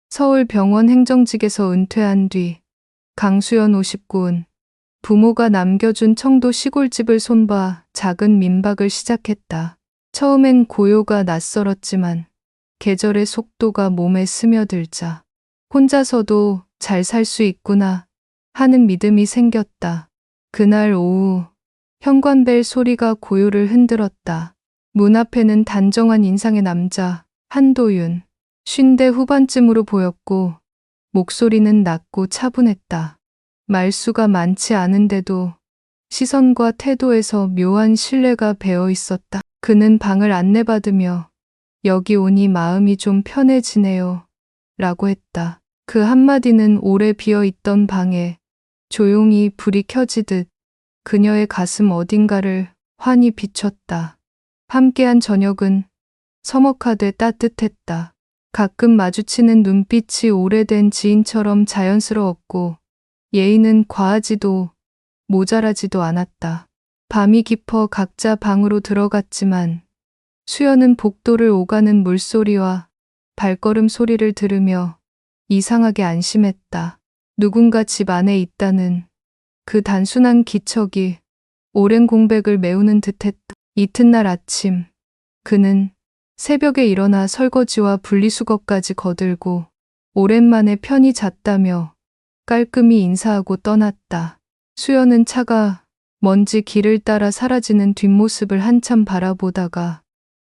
서울병원 행정직에서 은퇴한 뒤 강수연 59은 부모가 남겨준 청도 시골집을 손봐 작은 민박을 시작했다. 처음엔 고요가 낯설었지만 계절의 속도가 몸에 스며들자 혼자서도 잘 살 수 있구나 하는 믿음이 생겼다. 그날 오후 현관벨 소리가 고요를 흔들었다. 문 앞에는 단정한 인상의 남자 한도윤, 50대 후반쯤으로 보였고 목소리는 낮고 차분했다. 말수가 많지 않은데도 시선과 태도에서 묘한 신뢰가 배어 있었다. 그는 방을 안내받으며 여기 오니 마음이 좀 편해지네요 라고 했다. 그 한마디는 오래 비어있던 방에 조용히 불이 켜지듯 그녀의 가슴 어딘가를 환히 비췄다. 함께한 저녁은 서먹하되 따뜻했다. 가끔 마주치는 눈빛이 오래된 지인처럼 자연스러웠고 예의는 과하지도 모자라지도 않았다. 밤이 깊어 각자 방으로 들어갔지만 수연은 복도를 오가는 물소리와 발걸음 소리를 들으며 이상하게 안심했다. 누군가 집 안에 있다는 그 단순한 기척이 오랜 공백을 메우는 듯했다. 이튿날 아침 그는 새벽에 일어나 설거지와 분리수거까지 거들고 오랜만에 편히 잤다며 깔끔히 인사하고 떠났다. 수연은 차가 먼지 길을 따라 사라지는 뒷모습을 한참 바라보다가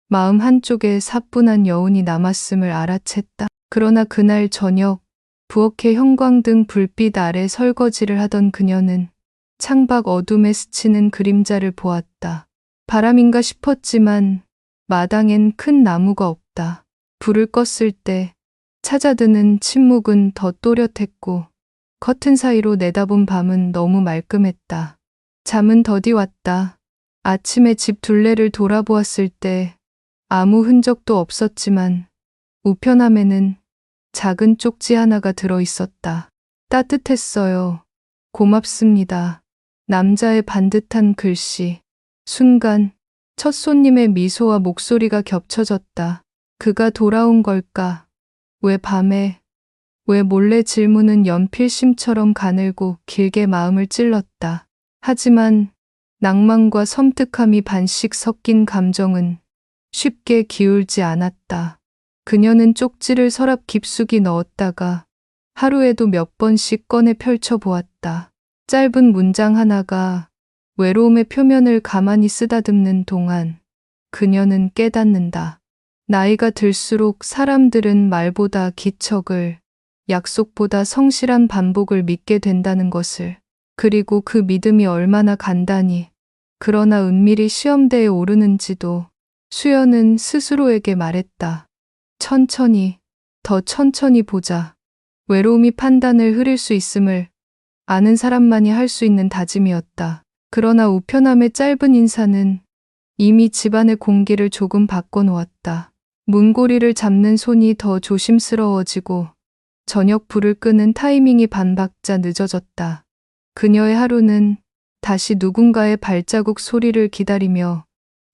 마음 한쪽에 사뿐한 여운이 남았음을 알아챘다. 그러나 그날 저녁 부엌의 형광등 불빛 아래 설거지를 하던 그녀는 창밖 어둠에 스치는 그림자를 보았다. 바람인가 싶었지만 마당엔 큰 나무가 없다. 불을 껐을 때 찾아드는 침묵은 더 또렷했고 커튼 사이로 내다본 밤은 너무 말끔했다. 잠은 더디 왔다. 아침에 집 둘레를 돌아보았을 때 아무 흔적도 없었지만 우편함에는 작은 쪽지 하나가 들어있었다. 따뜻했어요. 고맙습니다. 남자의 반듯한 글씨. 순간 첫 손님의 미소와 목소리가 겹쳐졌다. 그가 돌아온 걸까? 왜 밤에? 왜 몰래 질문은 연필심처럼 가늘고 길게 마음을 찔렀다. 하지만 낭만과 섬뜩함이 반씩 섞인 감정은 쉽게 기울지 않았다. 그녀는 쪽지를 서랍 깊숙이 넣었다가 하루에도 몇 번씩 꺼내 펼쳐보았다. 짧은 문장 하나가 외로움의 표면을 가만히 쓰다듬는 동안 그녀는 깨닫는다. 나이가 들수록 사람들은 말보다 기척을, 약속보다 성실한 반복을 믿게 된다는 것을, 그리고 그 믿음이 얼마나 간단히, 그러나 은밀히 시험대에 오르는지도 수연은 스스로에게 말했다. 천천히, 더 천천히 보자. 외로움이 판단을 흐릴 수 있음을 아는 사람만이 할 수 있는 다짐이었다. 그러나 우편함의 짧은 인사는 이미 집안의 공기를 조금 바꿔놓았다. 문고리를 잡는 손이 더 조심스러워지고 저녁 불을 끄는 타이밍이 반박자 늦어졌다. 그녀의 하루는 다시 누군가의 발자국 소리를 기다리며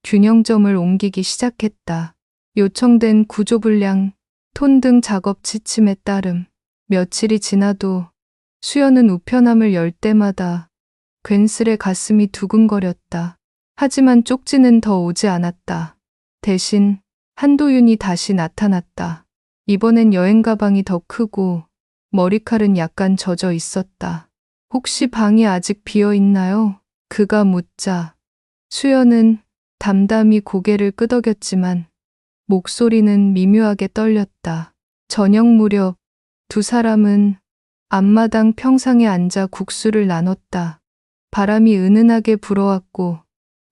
균형점을 옮기기 시작했다. 요청된 구조불량, 톤등 작업 지침에 따름. 며칠이 지나도 수연은 우편함을 열 때마다 괜스레 가슴이 두근거렸다. 하지만 쪽지는 더 오지 않았다. 대신 한도윤이 다시 나타났다. 이번엔 여행 가방이 더 크고 머리칼은 약간 젖어 있었다. 혹시 방이 아직 비어 있나요? 그가 묻자 수연은 담담히 고개를 끄덕였지만 목소리는 미묘하게 떨렸다. 저녁 무렵 두 사람은 앞마당 평상에 앉아 국수를 나눴다. 바람이 은은하게 불어왔고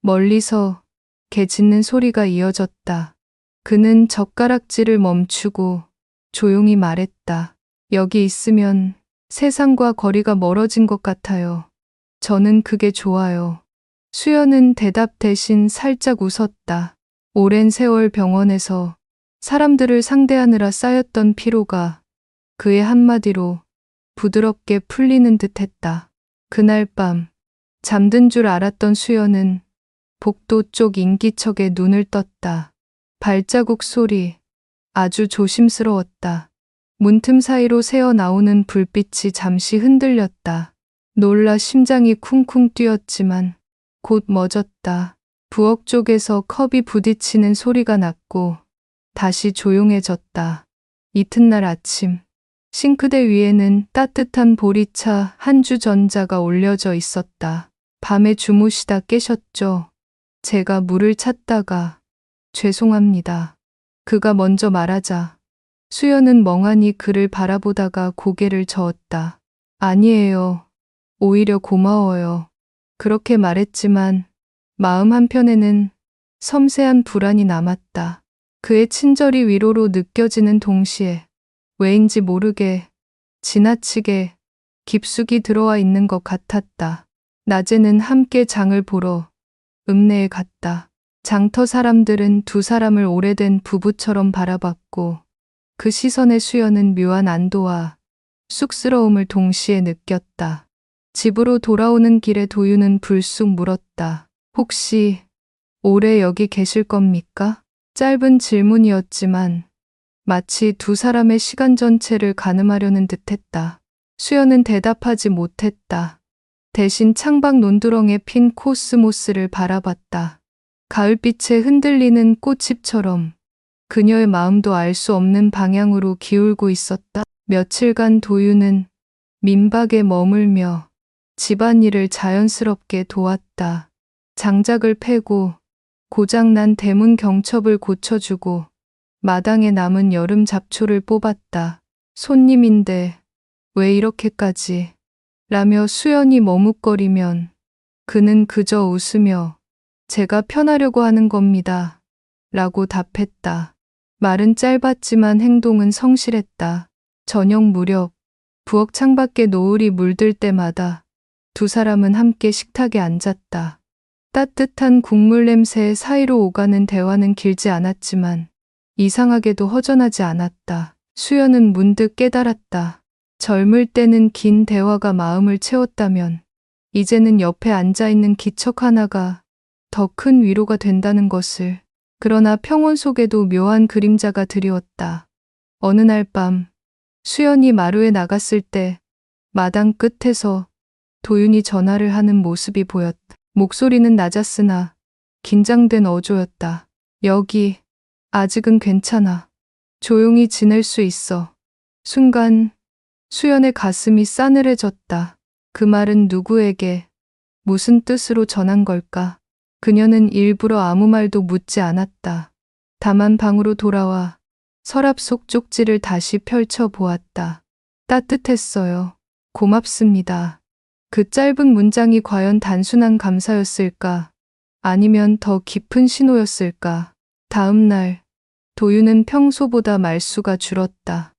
멀리서 개 짖는 소리가 이어졌다. 그는 젓가락질을 멈추고 조용히 말했다. 여기 있으면 세상과 거리가 멀어진 것 같아요. 저는 그게 좋아요. 수연은 대답 대신 살짝 웃었다. 오랜 세월 병원에서 사람들을 상대하느라 쌓였던 피로가 그의 한마디로 부드럽게 풀리는 듯했다. 그날 밤 잠든 줄 알았던 수연은 복도 쪽 인기척에 눈을 떴다. 발자국 소리, 아주 조심스러웠다. 문틈 사이로 새어 나오는 불빛이 잠시 흔들렸다. 놀라 심장이 쿵쿵 뛰었지만 곧 멎었다. 부엌 쪽에서 컵이 부딪히는 소리가 났고 다시 조용해졌다. 이튿날 아침 싱크대 위에는 따뜻한 보리차 한 주 전자가 올려져 있었다. 밤에 주무시다 깨셨죠? 제가 물을 찾다가 죄송합니다. 그가 먼저 말하자 수연은 멍하니 그를 바라보다가 고개를 저었다. 아니에요. 오히려 고마워요. 그렇게 말했지만 마음 한편에는 섬세한 불안이 남았다. 그의 친절이 위로로 느껴지는 동시에 왜인지 모르게 지나치게 깊숙이 들어와 있는 것 같았다. 낮에는 함께 장을 보러 읍내에 갔다. 장터 사람들은 두 사람을 오래된 부부처럼 바라봤고 그 시선의 수연은 묘한 안도와 쑥스러움을 동시에 느꼈다. 집으로 돌아오는 길에 도유는 불쑥 물었다. 혹시 오래 여기 계실 겁니까? 짧은 질문이었지만 마치 두 사람의 시간 전체를 가늠하려는 듯했다. 수연은 대답하지 못했다. 대신 창밖 논두렁에 핀 코스모스를 바라봤다. 가을빛에 흔들리는 꽃잎처럼 그녀의 마음도 알 수 없는 방향으로 기울고 있었다. 며칠간 도유는 민박에 머물며 집안일을 자연스럽게 도왔다. 장작을 패고 고장난 대문 경첩을 고쳐주고 마당에 남은 여름 잡초를 뽑았다. 손님인데 왜 이렇게까지? 라며 수연이 머뭇거리면 그는 그저 웃으며 제가 편하려고 하는 겁니다. 라고 답했다. 말은 짧았지만 행동은 성실했다. 저녁 무렵 부엌 창밖에 노을이 물들 때마다 두 사람은 함께 식탁에 앉았다. 따뜻한 국물 냄새 사이로 오가는 대화는 길지 않았지만 이상하게도 허전하지 않았다. 수연은 문득 깨달았다. 젊을 때는 긴 대화가 마음을 채웠다면 이제는 옆에 앉아있는 기척 하나가 더 큰 위로가 된다는 것을. 그러나 평온 속에도 묘한 그림자가 드리웠다. 어느 날 밤 수연이 마루에 나갔을 때 마당 끝에서 도윤이 전화를 하는 모습이 보였다. 목소리는 낮았으나 긴장된 어조였다. 여기 아직은 괜찮아. 조용히 지낼 수 있어. 순간 수연의 가슴이 싸늘해졌다. 그 말은 누구에게 무슨 뜻으로 전한 걸까? 그녀는 일부러 아무 말도 묻지 않았다. 다만 방으로 돌아와 서랍 속 쪽지를 다시 펼쳐 보았다. 따뜻했어요. 고맙습니다. 그 짧은 문장이 과연 단순한 감사였을까? 아니면 더 깊은 신호였을까? 다음 날 도유는 평소보다 말수가 줄었다.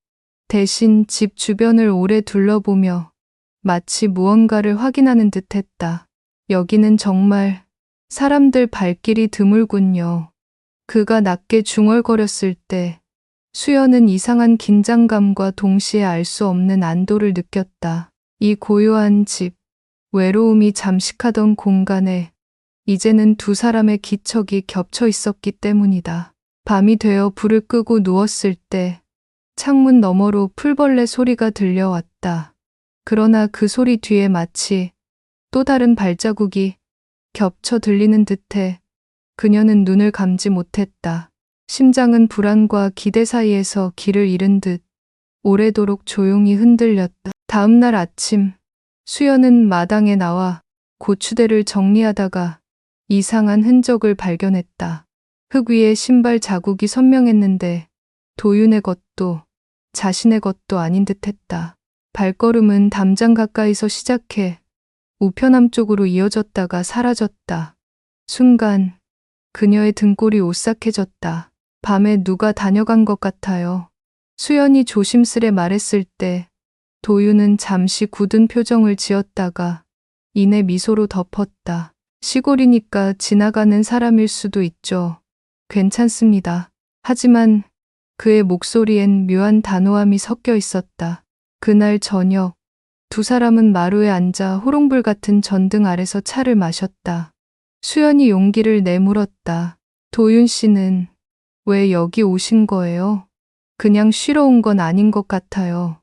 대신 집 주변을 오래 둘러보며 마치 무언가를 확인하는 듯했다. 여기는 정말 사람들 발길이 드물군요. 그가 낮게 중얼거렸을 때 수연은 이상한 긴장감과 동시에 알 수 없는 안도를 느꼈다. 이 고요한 집, 외로움이 잠식하던 공간에 이제는 두 사람의 기척이 겹쳐 있었기 때문이다. 밤이 되어 불을 끄고 누웠을 때 창문 너머로 풀벌레 소리가 들려왔다. 그러나 그 소리 뒤에 마치 또 다른 발자국이 겹쳐 들리는 듯해 그녀는 눈을 감지 못했다. 심장은 불안과 기대 사이에서 길을 잃은 듯 오래도록 조용히 흔들렸다. 다음 날 아침 수연은 마당에 나와 고추대를 정리하다가 이상한 흔적을 발견했다. 흙 위에 신발 자국이 선명했는데 도윤의 것도 자신의 것도 아닌 듯했다. 발걸음은 담장 가까이서 시작해 우편함 쪽으로 이어졌다가 사라졌다. 순간 그녀의 등골이 오싹해졌다. 밤에 누가 다녀간 것 같아요. 수연이 조심스레 말했을 때 도윤은 잠시 굳은 표정을 지었다가 이내 미소로 덮었다. 시골이니까 지나가는 사람일 수도 있죠. 괜찮습니다. 하지만 그의 목소리엔 묘한 단호함이 섞여 있었다. 그날 저녁 두 사람은 마루에 앉아 호롱불 같은 전등 아래서 차를 마셨다. 수연이 용기를 내물었다. 도윤 씨는 왜 여기 오신 거예요? 그냥 쉬러 온 건 아닌 것 같아요.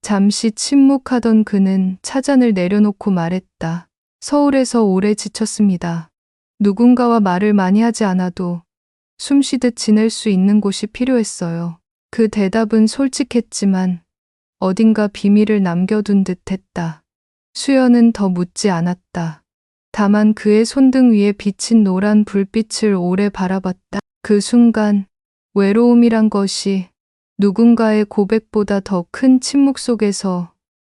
잠시 침묵하던 그는 차잔을 내려놓고 말했다. 서울에서 오래 지쳤습니다. 누군가와 말을 많이 하지 않아도 숨쉬듯 지낼 수 있는 곳이 필요했어요. 그 대답은 솔직했지만 어딘가 비밀을 남겨둔 듯 했다. 수연은 더 묻지 않았다. 다만 그의 손등 위에 비친 노란 불빛을 오래 바라봤다. 그 순간 외로움이란 것이 누군가의 고백보다 더 큰 침묵 속에서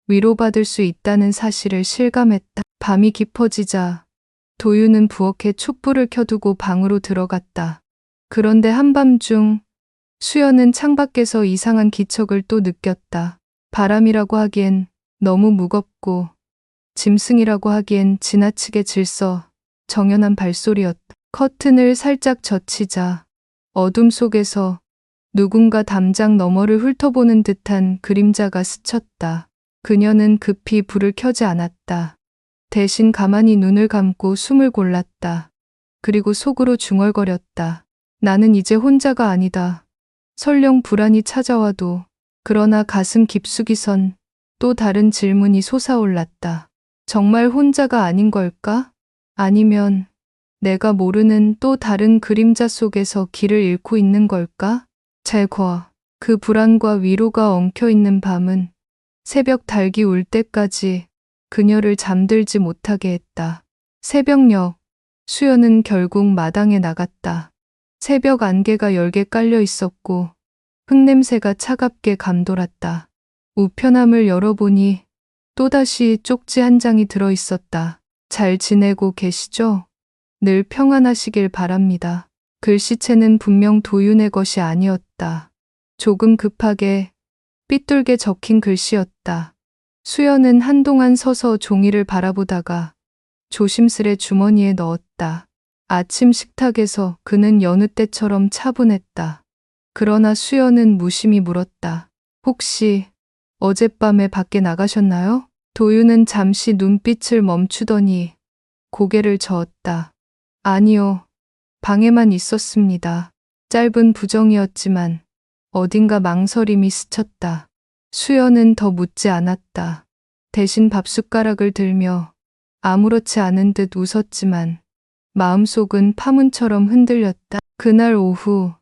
위로받을 수 있다는 사실을 실감했다. 밤이 깊어지자 도유는 부엌에 촛불을 켜두고 방으로 들어갔다. 그런데 한밤중 수연은 창밖에서 이상한 기척을 또 느꼈다. 바람이라고 하기엔 너무 무겁고 짐승이라고 하기엔 지나치게 질서 정연한 발소리였다. 커튼을 살짝 젖히자 어둠 속에서 누군가 담장 너머를 훑어보는 듯한 그림자가 스쳤다. 그녀는 급히 불을 켜지 않았다. 대신 가만히 눈을 감고 숨을 골랐다. 그리고 속으로 중얼거렸다. 나는 이제 혼자가 아니다. 설령 불안이 찾아와도. 그러나 가슴 깊숙이선 또 다른 질문이 솟아올랐다. 정말 혼자가 아닌 걸까? 아니면 내가 모르는 또 다른 그림자 속에서 길을 잃고 있는 걸까? 제거. 그 불안과 위로가 엉켜있는 밤은 새벽 닭이 울 때까지 그녀를 잠들지 못하게 했다. 새벽녘, 수연은 결국 마당에 나갔다. 새벽 안개가 열게 깔려 있었고 흙냄새가 차갑게 감돌았다. 우편함을 열어보니 또다시 쪽지 한 장이 들어 있었다. 잘 지내고 계시죠? 늘 평안하시길 바랍니다. 글씨체는 분명 도윤의 것이 아니었다. 조금 급하게 삐뚤게 적힌 글씨였다. 수연은 한동안 서서 종이를 바라보다가 조심스레 주머니에 넣었다. 아침 식탁에서 그는 여느 때처럼 차분했다. 그러나 수연은 무심히 물었다. 혹시 어젯밤에 밖에 나가셨나요? 도윤은 잠시 눈빛을 멈추더니 고개를 저었다. 아니요. 방에만 있었습니다. 짧은 부정이었지만 어딘가 망설임이 스쳤다. 수연은 더 묻지 않았다. 대신 밥숟가락을 들며 아무렇지 않은 듯 웃었지만 마음속은 파문처럼 흔들렸다. 그날 오후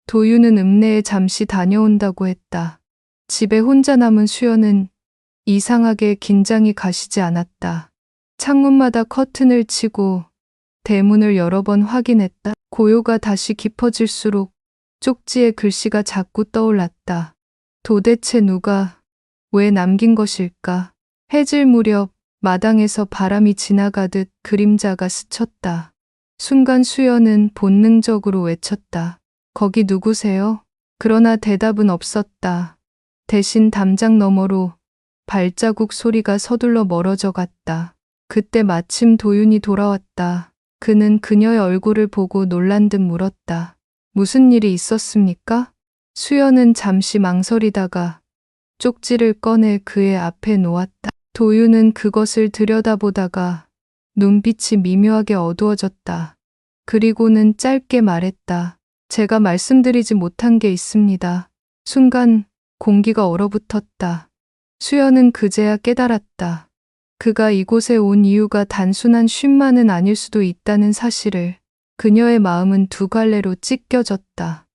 도윤은 읍내에 잠시 다녀온다고 했다. 집에 혼자 남은 수연은 이상하게 긴장이 가시지 않았다. 창문마다 커튼을 치고 대문을 여러 번 확인했다. 고요가 다시 깊어질수록 쪽지에 글씨가 자꾸 떠올랐다. 도대체 누가 왜 남긴 것일까? 해질 무렵 마당에서 바람이 지나가듯 그림자가 스쳤다. 순간 수연은 본능적으로 외쳤다. 거기 누구세요? 그러나 대답은 없었다. 대신 담장 너머로 발자국 소리가 서둘러 멀어져 갔다. 그때 마침 도윤이 돌아왔다. 그는 그녀의 얼굴을 보고 놀란 듯 물었다. 무슨 일이 있었습니까? 수연은 잠시 망설이다가 쪽지를 꺼내 그의 앞에 놓았다. 도윤은 그것을 들여다보다가 눈빛이 미묘하게 어두워졌다. 그리고는 짧게 말했다. 제가 말씀드리지 못한 게 있습니다. 순간 공기가 얼어붙었다. 수연은 그제야 깨달았다. 그가 이곳에 온 이유가 단순한 쉼만은 아닐 수도 있다는 사실을. 그녀의 마음은 두 갈래로 찢겨졌다.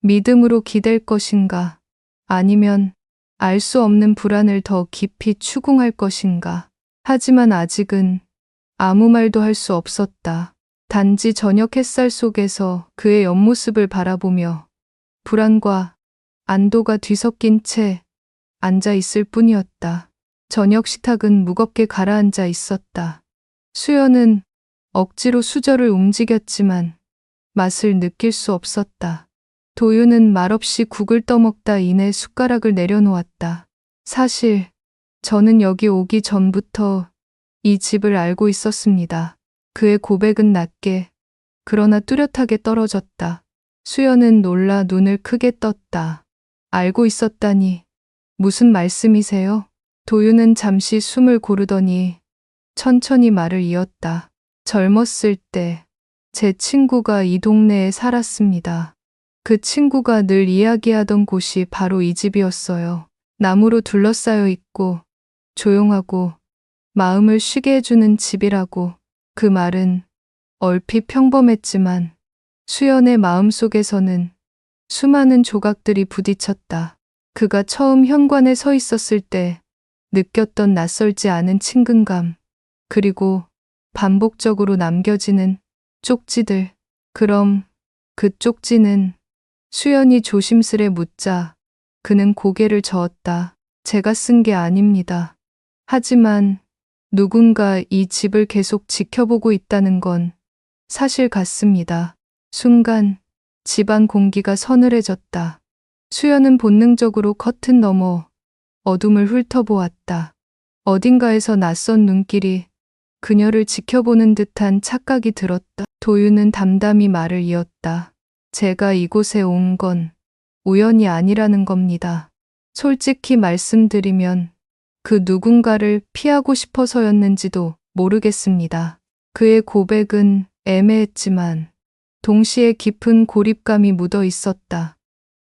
믿음으로 기댈 것인가? 아니면 알 수 없는 불안을 더 깊이 추궁할 것인가? 하지만 아직은 아무 말도 할 수 없었다. 단지 저녁 햇살 속에서 그의 옆모습을 바라보며 불안과 안도가 뒤섞인 채 앉아 있을 뿐이었다. 저녁 식탁은 무겁게 가라앉아 있었다. 수연은 억지로 수저를 움직였지만 맛을 느낄 수 없었다. 도윤은 말없이 국을 떠먹다 이내 숟가락을 내려놓았다. 사실 저는 여기 오기 전부터 이 집을 알고 있었습니다. 그의 고백은 낮게 그러나 뚜렷하게 떨어졌다. 수연은 놀라 눈을 크게 떴다. 알고 있었다니 무슨 말씀이세요? 도윤은 잠시 숨을 고르더니 천천히 말을 이었다. 젊었을 때 제 친구가 이 동네에 살았습니다. 그 친구가 늘 이야기하던 곳이 바로 이 집이었어요. 나무로 둘러싸여 있고 조용하고 마음을 쉬게 해주는 집이라고. 그 말은 얼핏 평범했지만 수연의 마음속에서는 수많은 조각들이 부딪혔다. 그가 처음 현관에 서 있었을 때 느꼈던 낯설지 않은 친근감, 그리고 반복적으로 남겨지는 쪽지들. 그럼 그 쪽지는? 수연이 조심스레 묻자 그는 고개를 저었다. 제가 쓴 게 아닙니다. 하지만 누군가 이 집을 계속 지켜보고 있다는 건 사실 같습니다. 순간 집안 공기가 서늘해졌다. 수연은 본능적으로 커튼 너머 어둠을 훑어보았다. 어딘가에서 낯선 눈길이 그녀를 지켜보는 듯한 착각이 들었다. 도윤은 담담히 말을 이었다. 제가 이곳에 온 건 우연이 아니라는 겁니다. 솔직히 말씀드리면 그 누군가를 피하고 싶어서였는지도 모르겠습니다. 그의 고백은 애매했지만 동시에 깊은 고립감이 묻어 있었다.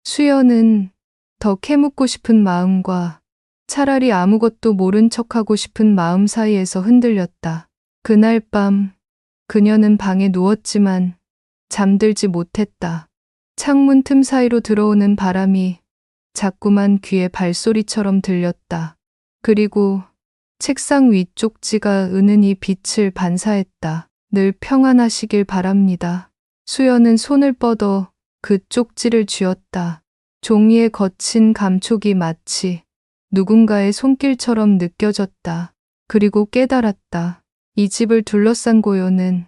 수연은 더 캐묻고 싶은 마음과 차라리 아무것도 모른 척하고 싶은 마음 사이에서 흔들렸다. 그날 밤 그녀는 방에 누웠지만 잠들지 못했다. 창문 틈 사이로 들어오는 바람이 자꾸만 귀에 발소리처럼 들렸다. 그리고 책상 위 쪽지가 은은히 빛을 반사했다. 늘 평안하시길 바랍니다. 수연은 손을 뻗어 그 쪽지를 쥐었다. 종이의 거친 감촉이 마치 누군가의 손길처럼 느껴졌다. 그리고 깨달았다. 이 집을 둘러싼 고요는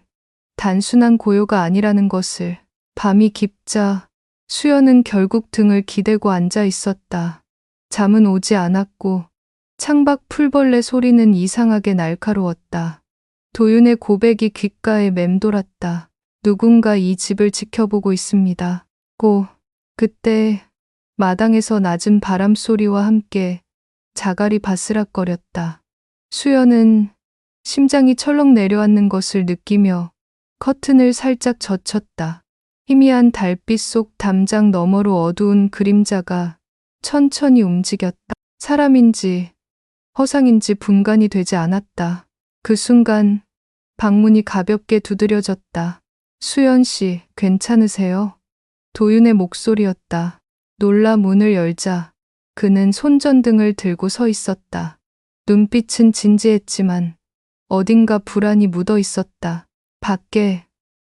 단순한 고요가 아니라는 것을. 밤이 깊자 수연은 결국 등을 기대고 앉아 있었다. 잠은 오지 않았고 창밖 풀벌레 소리는 이상하게 날카로웠다. 도윤의 고백이 귓가에 맴돌았다. 누군가 이 집을 지켜보고 있습니다. 그때 마당에서 낮은 바람 소리와 함께 자갈이 바스락거렸다. 수연은 심장이 철렁 내려앉는 것을 느끼며 커튼을 살짝 젖혔다. 희미한 달빛 속 담장 너머로 어두운 그림자가 천천히 움직였다. 사람인지 허상인지 분간이 되지 않았다. 그 순간 방문이 가볍게 두드려졌다. 수연 씨, 괜찮으세요? 도윤의 목소리였다. 놀라 문을 열자 그는 손전등을 들고 서 있었다. 눈빛은 진지했지만 어딘가 불안이 묻어 있었다. 밖에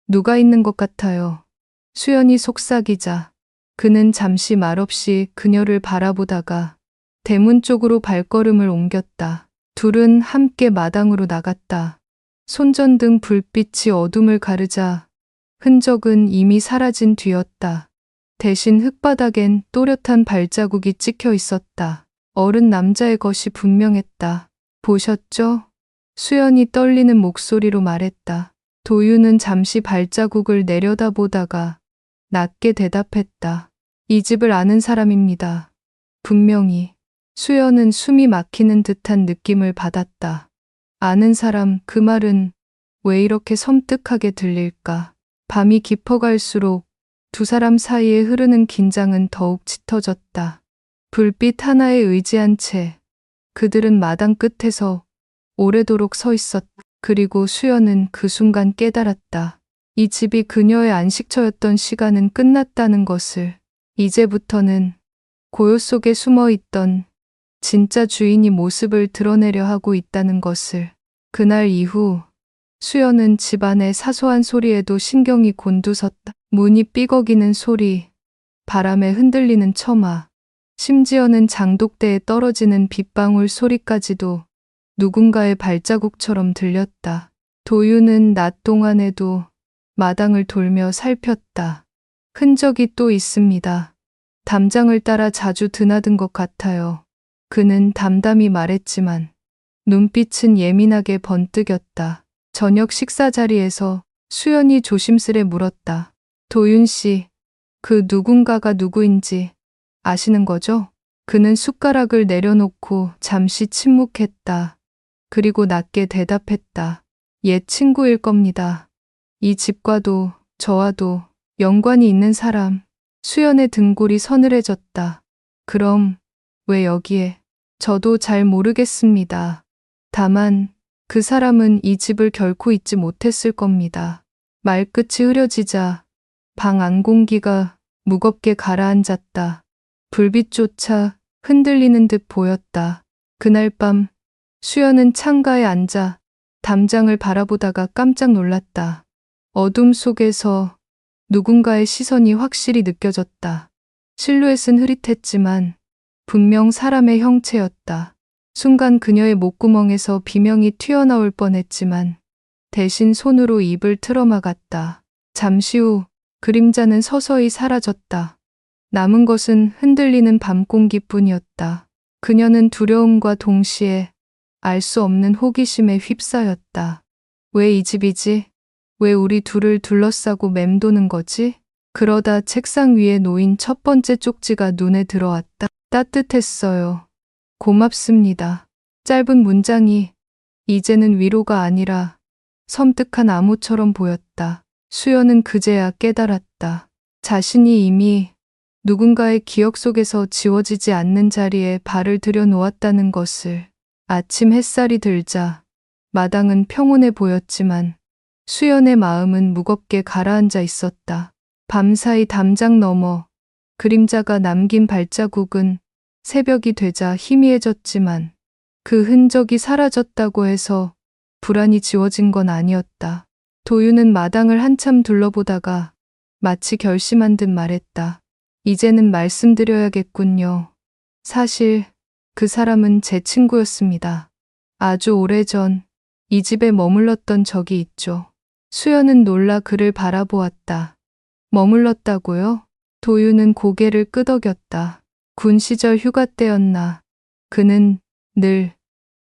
누가 있는 것 같아요. 수연이 속삭이자 그는 잠시 말없이 그녀를 바라보다가 대문 쪽으로 발걸음을 옮겼다. 둘은 함께 마당으로 나갔다. 손전등 불빛이 어둠을 가르자 흔적은 이미 사라진 뒤였다. 대신 흙바닥엔 또렷한 발자국이 찍혀 있었다. 어른 남자의 것이 분명했다. 보셨죠? 수연이 떨리는 목소리로 말했다. 도윤은 잠시 발자국을 내려다보다가 낮게 대답했다. 이 집을 아는 사람입니다. 분명히. 수연은 숨이 막히는 듯한 느낌을 받았다. 아는 사람, 그 말은 왜 이렇게 섬뜩하게 들릴까? 밤이 깊어갈수록 두 사람 사이에 흐르는 긴장은 더욱 짙어졌다. 불빛 하나에 의지한 채 그들은 마당 끝에서 오래도록 서 있었다. 그리고 수연은 그 순간 깨달았다. 이 집이 그녀의 안식처였던 시간은 끝났다는 것을. 이제부터는 고요 속에 숨어 있던 진짜 주인이 모습을 드러내려 하고 있다는 것을. 그날 이후 수연은 집안의 사소한 소리에도 신경이 곤두섰다. 문이 삐걱이는 소리, 바람에 흔들리는 처마, 심지어는 장독대에 떨어지는 빗방울 소리까지도 누군가의 발자국처럼 들렸다. 도윤은 낮 동안에도 마당을 돌며 살폈다. 흔적이 또 있습니다. 담장을 따라 자주 드나든 것 같아요. 그는 담담히 말했지만 눈빛은 예민하게 번뜩였다. 저녁 식사 자리에서 수연이 조심스레 물었다. 도윤 씨, 그 누군가가 누구인지 아시는 거죠? 그는 숟가락을 내려놓고 잠시 침묵했다. 그리고 낮게 대답했다. 옛 친구일 겁니다. 이 집과도 저와도 연관이 있는 사람. 수연의 등골이 서늘해졌다. 그럼 왜 여기에? 저도 잘 모르겠습니다. 다만 그 사람은 이 집을 결코 잊지 못했을 겁니다. 말끝이 흐려지자 방 안 공기가 무겁게 가라앉았다. 불빛조차 흔들리는 듯 보였다. 그날 밤 수연은 창가에 앉아 담장을 바라보다가 깜짝 놀랐다. 어둠 속에서 누군가의 시선이 확실히 느껴졌다. 실루엣은 흐릿했지만 분명 사람의 형체였다. 순간 그녀의 목구멍에서 비명이 튀어나올 뻔했지만 대신 손으로 입을 틀어막았다. 잠시 후 그림자는 서서히 사라졌다. 남은 것은 흔들리는 밤 공기뿐이었다. 그녀는 두려움과 동시에 알 수 없는 호기심에 휩싸였다. 왜 이 집이지? 왜 우리 둘을 둘러싸고 맴도는 거지? 그러다 책상 위에 놓인 첫 번째 쪽지가 눈에 들어왔다. 따뜻했어요. 고맙습니다. 짧은 문장이 이제는 위로가 아니라 섬뜩한 암호처럼 보였다. 수연은 그제야 깨달았다. 자신이 이미 누군가의 기억 속에서 지워지지 않는 자리에 발을 들여놓았다는 것을. 아침 햇살이 들자 마당은 평온해 보였지만 수연의 마음은 무겁게 가라앉아 있었다. 밤사이 담장 너머 그림자가 남긴 발자국은 새벽이 되자 희미해졌지만 그 흔적이 사라졌다고 해서 불안이 지워진 건 아니었다. 도윤은 마당을 한참 둘러보다가 마치 결심한 듯 말했다. 이제는 말씀드려야겠군요. 사실 그 사람은 제 친구였습니다. 아주 오래전 이 집에 머물렀던 적이 있죠. 수연은 놀라 그를 바라보았다. 머물렀다고요? 도윤은 고개를 끄덕였다. 군 시절 휴가 때였나. 그는 늘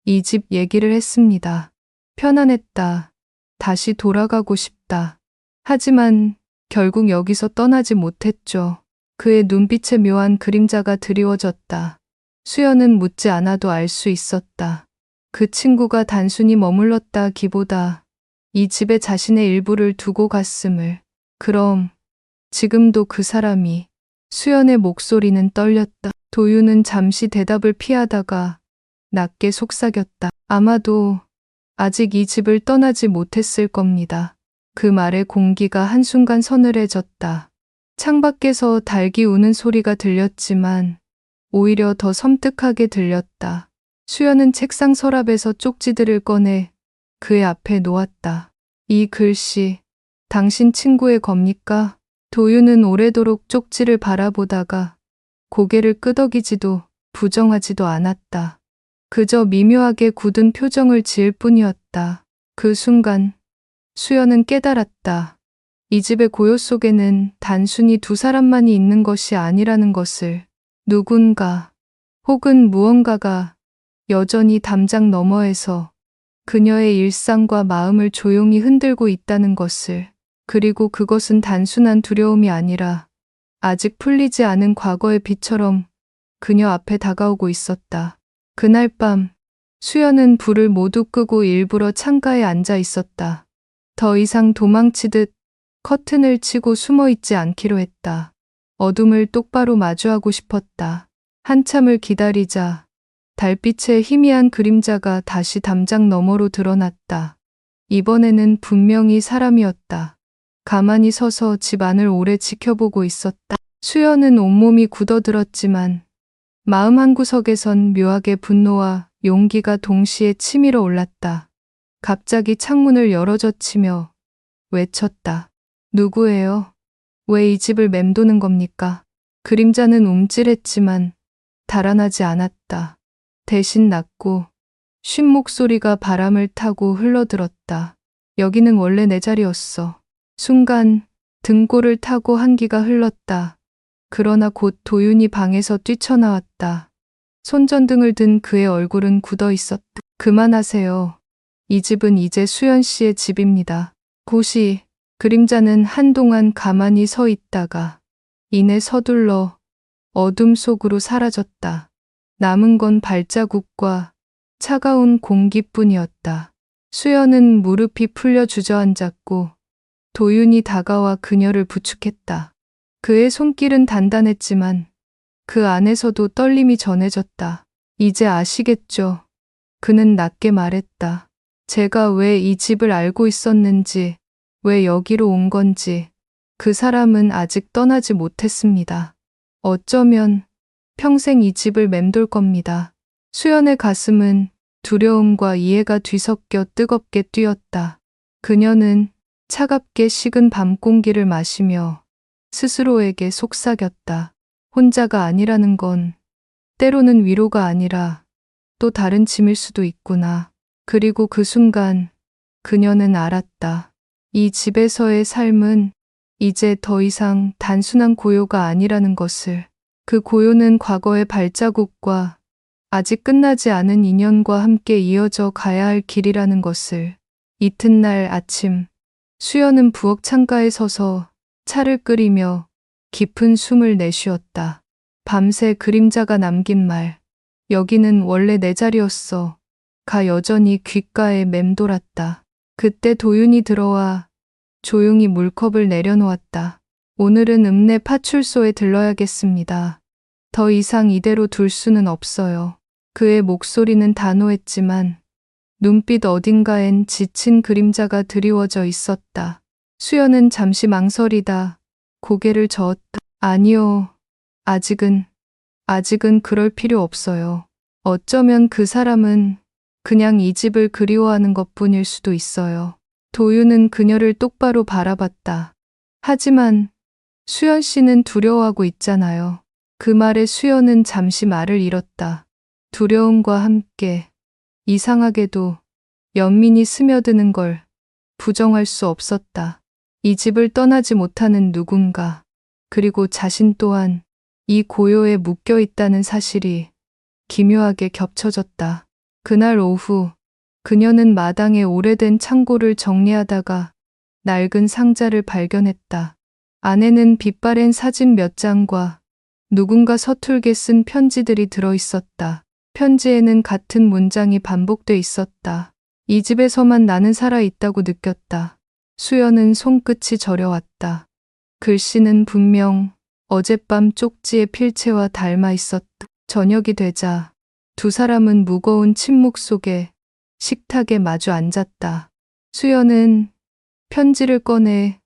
이 집 얘기를 했습니다. 편안했다. 다시 돌아가고 싶다. 하지만 결국 여기서 떠나지 못했죠. 그의 눈빛에 묘한 그림자가 드리워졌다. 수연은 묻지 않아도 알 수 있었다. 그 친구가 단순히 머물렀다기보다 이 집에 자신의 일부를 두고 갔음을. 그럼 지금도 그 사람이. 수연의 목소리는 떨렸다. 도윤은 잠시 대답을 피하다가 낮게 속삭였다. 아마도 아직 이 집을 떠나지 못했을 겁니다. 그 말에 공기가 한순간 서늘해졌다. 창밖에서 닭이 우는 소리가 들렸지만 오히려 더 섬뜩하게 들렸다. 수연은 책상 서랍에서 쪽지들을 꺼내 그의 앞에 놓았다. 이 글씨, 당신 친구의 겁니까? 도윤은 오래도록 쪽지를 바라보다가 고개를 끄덕이지도 부정하지도 않았다. 그저 미묘하게 굳은 표정을 지을 뿐이었다. 그 순간 수연은 깨달았다. 이 집의 고요 속에는 단순히 두 사람만이 있는 것이 아니라는 것을. 누군가 혹은 무언가가 여전히 담장 너머에서 그녀의 일상과 마음을 조용히 흔들고 있다는 것을. 그리고 그것은 단순한 두려움이 아니라 아직 풀리지 않은 과거의 빛처럼 그녀 앞에 다가오고 있었다. 그날 밤 수연은 불을 모두 끄고 일부러 창가에 앉아 있었다. 더 이상 도망치듯 커튼을 치고 숨어 있지 않기로 했다. 어둠을 똑바로 마주하고 싶었다. 한참을 기다리자 달빛의 희미한 그림자가 다시 담장 너머로 드러났다. 이번에는 분명히 사람이었다. 가만히 서서 집 안을 오래 지켜보고 있었다. 수연은 온몸이 굳어들었지만 마음 한구석에선 묘하게 분노와 용기가 동시에 치밀어 올랐다. 갑자기 창문을 열어젖히며 외쳤다. 누구예요? 왜 이 집을 맴도는 겁니까? 그림자는 움찔했지만 달아나지 않았다. 대신 낮고 쉰 목소리가 바람을 타고 흘러들었다. 여기는 원래 내 자리였어. 순간 등골을 타고 한기가 흘렀다. 그러나 곧 도윤이 방에서 뛰쳐나왔다. 손전등을 든 그의 얼굴은 굳어 있었다. 그만하세요. 이 집은 이제 수연 씨의 집입니다. 고시, 그림자는 한동안 가만히 서 있다가 이내 서둘러 어둠 속으로 사라졌다. 남은 건 발자국과 차가운 공기뿐이었다. 수연은 무릎이 풀려 주저앉았고 도윤이 다가와 그녀를 부축했다. 그의 손길은 단단했지만 그 안에서도 떨림이 전해졌다. 이제 아시겠죠? 그는 낮게 말했다. 제가 왜 이 집을 알고 있었는지, 왜 여기로 온 건지. 그 사람은 아직 떠나지 못했습니다. 어쩌면 평생 이 집을 맴돌 겁니다. 수연의 가슴은 두려움과 이해가 뒤섞여 뜨겁게 뛰었다. 그녀는 차갑게 식은 밤 공기를 마시며 스스로에게 속삭였다. 혼자가 아니라는 건 때로는 위로가 아니라 또 다른 짐일 수도 있구나. 그리고 그 순간 그녀는 알았다. 이 집에서의 삶은 이제 더 이상 단순한 고요가 아니라는 것을. 그 고요는 과거의 발자국과 아직 끝나지 않은 인연과 함께 이어져 가야 할 길이라는 것을. 이튿날 아침, 수연은 부엌 창가에 서서 차를 끓이며 깊은 숨을 내쉬었다. 밤새 그림자가 남긴 말. 여기는 원래 내 자리였어. 가 여전히 귓가에 맴돌았다. 그때 도윤이 들어와 조용히 물컵을 내려놓았다. 오늘은 읍내 파출소에 들러야겠습니다. 더 이상 이대로 둘 수는 없어요. 그의 목소리는 단호했지만 눈빛 어딘가엔 지친 그림자가 드리워져 있었다. 수연은 잠시 망설이다 고개를 저었다. 아니요. 아직은 그럴 필요 없어요. 어쩌면 그 사람은 그냥 이 집을 그리워하는 것뿐일 수도 있어요. 도윤은 그녀를 똑바로 바라봤다. 하지만 수연 씨는 두려워하고 있잖아요. 그 말에 수연은 잠시 말을 잃었다. 두려움과 함께 이상하게도 연민이 스며드는 걸 부정할 수 없었다. 이 집을 떠나지 못하는 누군가, 그리고 자신 또한 이 고요에 묶여 있다는 사실이 기묘하게 겹쳐졌다. 그날 오후 그녀는 마당에 오래된 창고를 정리하다가 낡은 상자를 발견했다. 안에는 빛바랜 사진 몇 장과 누군가 서툴게 쓴 편지들이 들어있었다. 편지에는 같은 문장이 반복돼 있었다. 이 집에서만 나는 살아있다고 느꼈다. 수연은 손끝이 저려왔다. 글씨는 분명 어젯밤 쪽지의 필체와 닮아 있었다. 저녁이 되자 두 사람은 무거운 침묵 속에 식탁에 마주 앉았다. 수연은 편지를 꺼내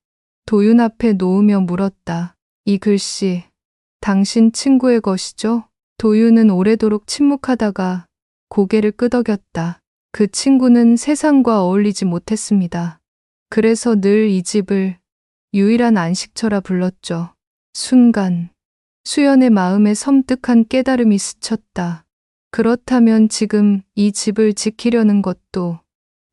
도윤 앞에 놓으며 물었다. 이 글씨, 당신 친구의 것이죠? 도윤은 오래도록 침묵하다가 고개를 끄덕였다. 그 친구는 세상과 어울리지 못했습니다. 그래서 늘 이 집을 유일한 안식처라 불렀죠. 순간 수연의 마음에 섬뜩한 깨달음이 스쳤다. 그렇다면 지금 이 집을 지키려는 것도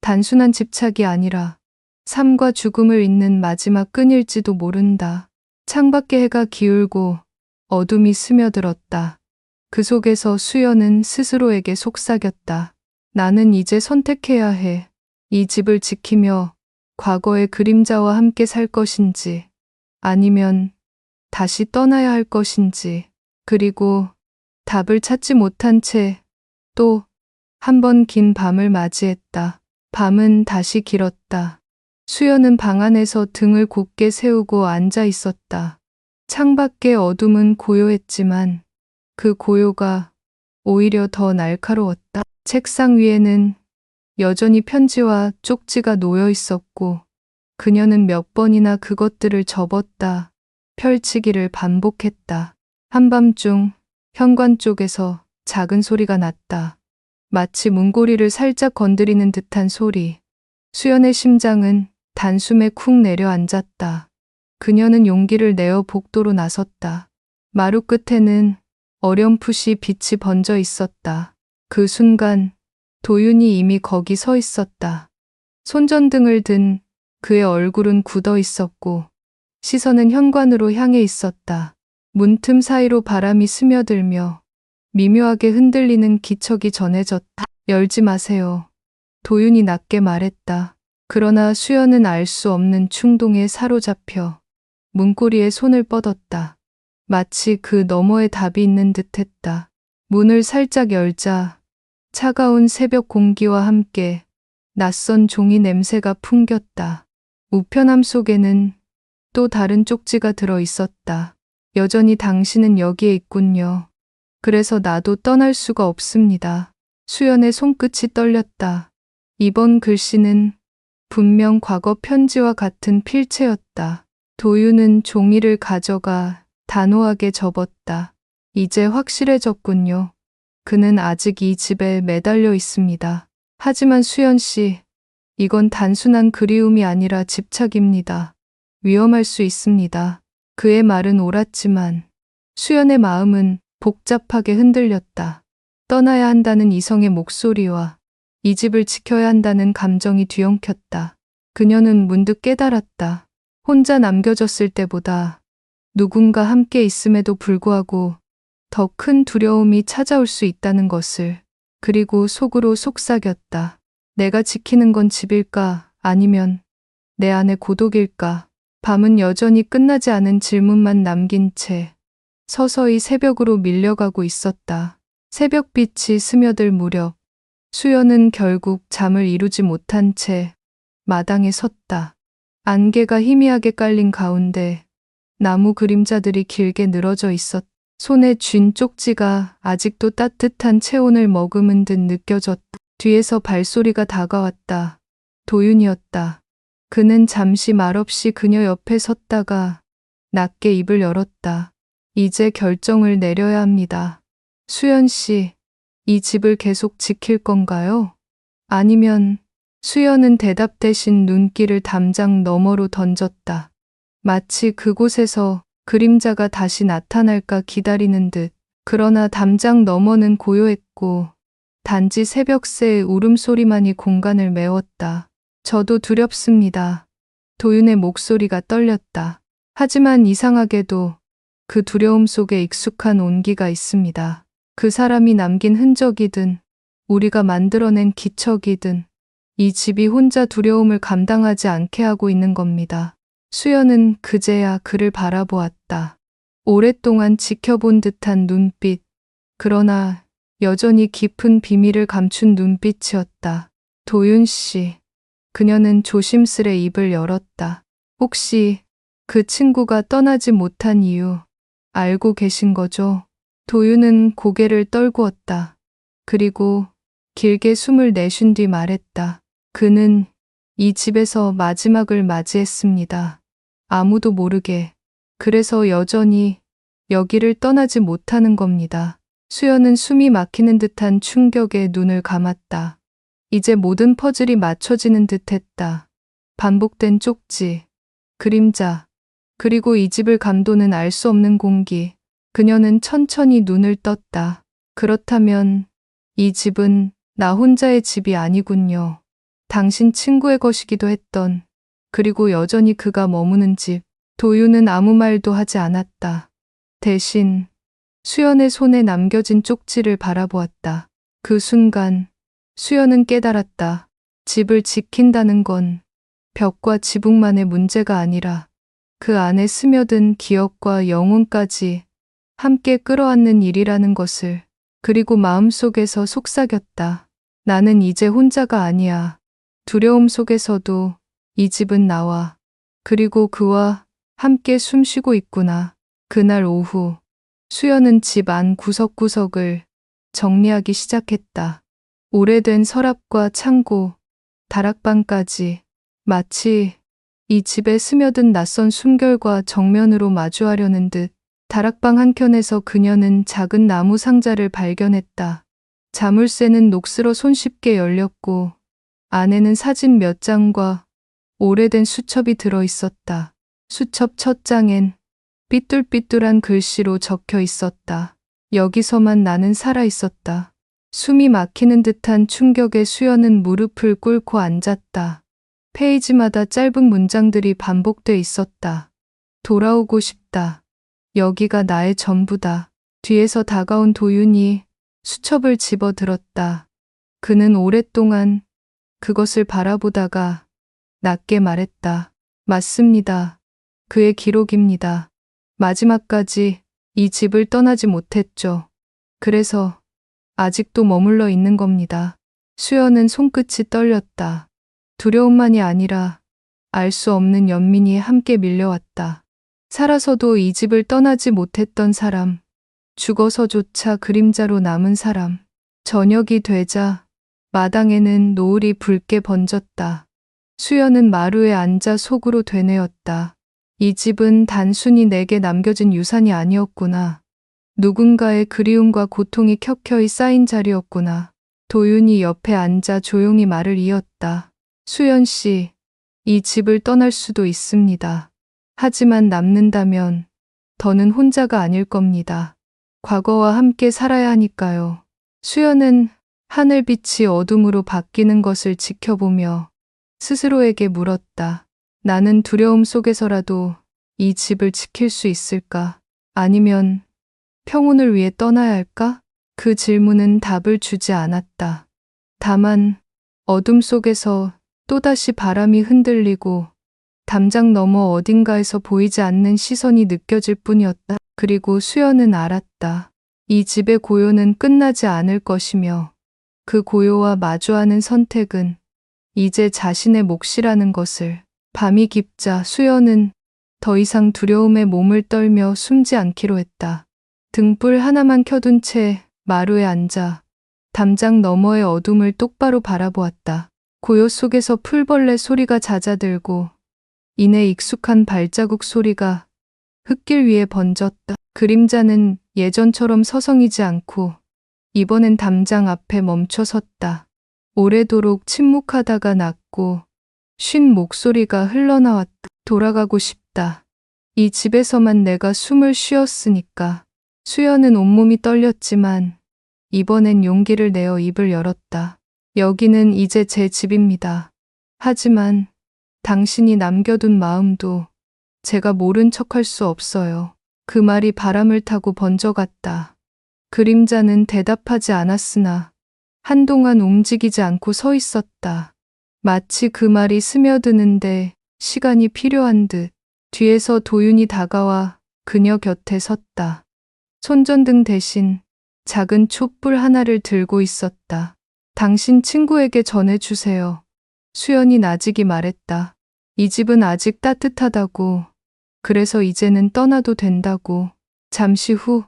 단순한 집착이 아니라 삶과 죽음을 잇는 마지막 끈일지도 모른다. 창밖에 해가 기울고 어둠이 스며들었다. 그 속에서 수연은 스스로에게 속삭였다. 나는 이제 선택해야 해. 이 집을 지키며 과거의 그림자와 함께 살 것인지, 아니면 다시 떠나야 할 것인지. 그리고 답을 찾지 못한 채 또 한 번 긴 밤을 맞이했다. 밤은 다시 길었다. 수연은 방 안에서 등을 곧게 세우고 앉아 있었다. 창밖의 어둠은 고요했지만 그 고요가 오히려 더 날카로웠다. 책상 위에는 여전히 편지와 쪽지가 놓여 있었고 그녀는 몇 번이나 그것들을 접었다 펼치기를 반복했다. 한밤중 현관 쪽에서 작은 소리가 났다. 마치 문고리를 살짝 건드리는 듯한 소리. 수연의 심장은 단숨에 쿵 내려앉았다. 그녀는 용기를 내어 복도로 나섰다. 마루 끝에는 어렴풋이 빛이 번져 있었다. 그 순간 도윤이 이미 거기 서 있었다. 손전등을 든 그의 얼굴은 굳어 있었고 시선은 현관으로 향해 있었다. 문틈 사이로 바람이 스며들며 미묘하게 흔들리는 기척이 전해졌다. 열지 마세요. 도윤이 낮게 말했다. 그러나 수연은 알 수 없는 충동에 사로잡혀 문고리에 손을 뻗었다. 마치 그 너머에 답이 있는 듯했다. 문을 살짝 열자 차가운 새벽 공기와 함께 낯선 종이 냄새가 풍겼다. 우편함 속에는 또 다른 쪽지가 들어 있었다. 여전히 당신은 여기에 있군요. 그래서 나도 떠날 수가 없습니다. 수연의 손끝이 떨렸다. 이번 글씨는 분명 과거 편지와 같은 필체였다. 도윤은 종이를 가져가 단호하게 접었다. 이제 확실해졌군요. 그는 아직 이 집에 매달려 있습니다. 하지만 수연 씨, 이건 단순한 그리움이 아니라 집착입니다. 위험할 수 있습니다. 그의 말은 옳았지만 수연의 마음은 복잡하게 흔들렸다. 떠나야 한다는 이성의 목소리와 이 집을 지켜야 한다는 감정이 뒤엉켰다. 그녀는 문득 깨달았다. 혼자 남겨졌을 때보다 누군가 함께 있음에도 불구하고 더 큰 두려움이 찾아올 수 있다는 것을. 그리고 속으로 속삭였다. 내가 지키는 건 집일까? 아니면 내 안의 고독일까? 밤은 여전히 끝나지 않은 질문만 남긴 채 서서히 새벽으로 밀려가고 있었다. 새벽빛이 스며들 무렵 수연은 결국 잠을 이루지 못한 채 마당에 섰다. 안개가 희미하게 깔린 가운데 나무 그림자들이 길게 늘어져 있었다. 손에 쥔 쪽지가 아직도 따뜻한 체온을 머금은 듯 느껴졌다. 뒤에서 발소리가 다가왔다. 도윤이었다. 그는 잠시 말없이 그녀 옆에 섰다가 낮게 입을 열었다. 이제 결정을 내려야 합니다. 수연 씨, 이 집을 계속 지킬 건가요? 아니면 수연은 대답 대신 눈길을 담장 너머로 던졌다. 마치 그곳에서 그림자가 다시 나타날까 기다리는 듯. 그러나 담장 너머는 고요했고 단지 새벽새의 울음소리만이 공간을 메웠다. 저도 두렵습니다. 도윤의 목소리가 떨렸다. 하지만 이상하게도 그 두려움 속에 익숙한 온기가 있습니다. 그 사람이 남긴 흔적이든 우리가 만들어낸 기척이든 이 집이 혼자 두려움을 감당하지 않게 하고 있는 겁니다. 수연은 그제야 그를 바라보았다. 오랫동안 지켜본 듯한 눈빛. 그러나 여전히 깊은 비밀을 감춘 눈빛이었다. 도윤 씨. 그녀는 조심스레 입을 열었다. 혹시 그 친구가 떠나지 못한 이유 알고 계신 거죠? 도윤은 고개를 떨구었다. 그리고 길게 숨을 내쉰 뒤 말했다. 그는 이 집에서 마지막을 맞이했습니다. 아무도 모르게. 그래서 여전히 여기를 떠나지 못하는 겁니다. 수연은 숨이 막히는 듯한 충격에 눈을 감았다. 이제 모든 퍼즐이 맞춰지는 듯했다. 반복된 쪽지, 그림자, 그리고 이 집을 감도는 알 수 없는 공기. 그녀는 천천히 눈을 떴다. 그렇다면 이 집은 나 혼자의 집이 아니군요. 당신 친구의 것이기도 했던, 그리고 여전히 그가 머무는 집. 도윤은 아무 말도 하지 않았다. 대신 수연의 손에 남겨진 쪽지를 바라보았다. 그 순간 수연은 깨달았다. 집을 지킨다는 건 벽과 지붕만의 문제가 아니라 그 안에 스며든 기억과 영혼까지 함께 끌어안는 일이라는 것을. 그리고 마음속에서 속삭였다. 나는 이제 혼자가 아니야. 두려움 속에서도 이 집은 나와. 그리고 그와 함께 숨쉬고 있구나. 그날 오후 수연은 집 안 구석구석을 정리하기 시작했다. 오래된 서랍과 창고, 다락방까지. 마치 이 집에 스며든 낯선 숨결과 정면으로 마주하려는 듯. 다락방 한켠에서 그녀는 작은 나무 상자를 발견했다. 자물쇠는 녹슬어 손쉽게 열렸고 안에는 사진 몇 장과 오래된 수첩이 들어 있었다. 수첩 첫 장엔 삐뚤삐뚤한 글씨로 적혀 있었다. 여기서만 나는 살아 있었다. 숨이 막히는 듯한 충격에 수연은 무릎을 꿇고 앉았다. 페이지마다 짧은 문장들이 반복돼 있었다. 돌아오고 싶다. 여기가 나의 전부다. 뒤에서 다가온 도윤이 수첩을 집어들었다. 그는 오랫동안 그것을 바라보다가 낮게 말했다. 맞습니다. 그의 기록입니다. 마지막까지 이 집을 떠나지 못했죠. 그래서 아직도 머물러 있는 겁니다. 수연은 손끝이 떨렸다. 두려움만이 아니라 알 수 없는 연민이 함께 밀려왔다. 살아서도 이 집을 떠나지 못했던 사람, 죽어서조차 그림자로 남은 사람. 저녁이 되자 마당에는 노을이 붉게 번졌다. 수연은 마루에 앉아 속으로 되뇌었다. 이 집은 단순히 내게 남겨진 유산이 아니었구나. 누군가의 그리움과 고통이 켜켜이 쌓인 자리였구나. 도윤이 옆에 앉아 조용히 말을 이었다. 수연 씨, 이 집을 떠날 수도 있습니다. 하지만 남는다면 더는 혼자가 아닐 겁니다. 과거와 함께 살아야 하니까요. 수연은 하늘빛이 어둠으로 바뀌는 것을 지켜보며 스스로에게 물었다. 나는 두려움 속에서라도 이 집을 지킬 수 있을까? 아니면 평온을 위해 떠나야 할까? 그 질문은 답을 주지 않았다. 다만 어둠 속에서 또다시 바람이 흔들리고 담장 너머 어딘가에서 보이지 않는 시선이 느껴질 뿐이었다. 그리고 수연은 알았다. 이 집의 고요는 끝나지 않을 것이며 그 고요와 마주하는 선택은 이제 자신의 몫이라는 것을. 밤이 깊자 수연은 더 이상 두려움에 몸을 떨며 숨지 않기로 했다. 등불 하나만 켜둔 채 마루에 앉아 담장 너머의 어둠을 똑바로 바라보았다. 고요 속에서 풀벌레 소리가 잦아들고 이내 익숙한 발자국 소리가 흙길 위에 번졌다. 그림자는 예전처럼 서성이지 않고 이번엔 담장 앞에 멈춰 섰다. 오래도록 침묵하다가 낮고 쉰 목소리가 흘러나왔다. 돌아가고 싶다. 이 집에서만 내가 숨을 쉬었으니까. 수연은 온몸이 떨렸지만 이번엔 용기를 내어 입을 열었다. 여기는 이제 제 집입니다. 하지만 당신이 남겨둔 마음도 제가 모른 척할 수 없어요. 그 말이 바람을 타고 번져갔다. 그림자는 대답하지 않았으나 한동안 움직이지 않고 서 있었다. 마치 그 말이 스며드는데 시간이 필요한 듯. 뒤에서 도윤이 다가와 그녀 곁에 섰다. 손전등 대신 작은 촛불 하나를 들고 있었다. 당신 친구에게 전해주세요. 수연이 나직이 말했다. 이 집은 아직 따뜻하다고. 그래서 이제는 떠나도 된다고. 잠시 후